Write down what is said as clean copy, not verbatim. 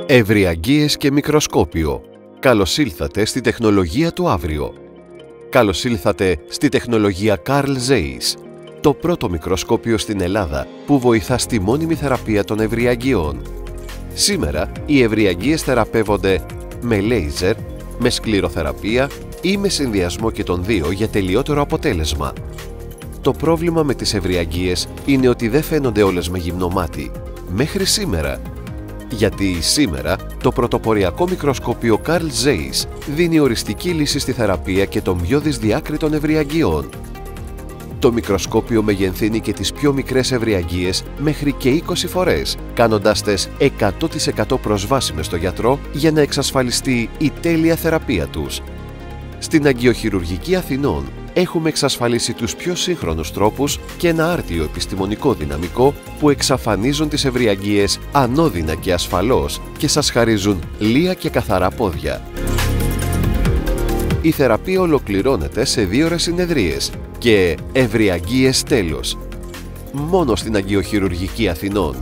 Ευρυαγγείες και μικροσκόπιο. Καλώς ήλθατε στη τεχνολογία του αύριο. Καλώς ήλθατε στη τεχνολογία Carl Zeiss, το πρώτο μικροσκόπιο στην Ελλάδα που βοηθά στη μόνιμη θεραπεία των ευρυαγγειών. Σήμερα οι ευρυαγγείες θεραπεύονται με λέιζερ, με σκληροθεραπεία ή με συνδυασμό και των δύο για τελειότερο αποτέλεσμα. Το πρόβλημα με τις ευρυαγγείες είναι ότι δεν φαίνονται όλες με γυμνό μάτι. Μέχρι σήμερα. Γιατί σήμερα το πρωτοποριακό μικροσκόπιο Carl Zeiss δίνει οριστική λύση στη θεραπεία και των πιο δυσδιάκριτων ευρυαγγειών. Το μικροσκόπιο μεγενθύνει και τις πιο μικρές ευρυαγγείες μέχρι και 20 φορές, κάνοντας τες 100% προσβάσιμες στο γιατρό για να εξασφαλιστεί η τέλεια θεραπεία τους. Στην Αγγειοχειρουργική Αθηνών έχουμε εξασφαλίσει τους πιο σύγχρονους τρόπους και ένα άρτιο επιστημονικό δυναμικό που εξαφανίζουν τις ευρυαγγείες ανώδυνα και ασφαλώς και σας χαρίζουν λία και καθαρά πόδια. Η θεραπεία ολοκληρώνεται σε 2 ώρες συνεδρίες και ευρυαγγείες τέλος. Μόνο στην Αγγειοχειρουργική Αθηνών.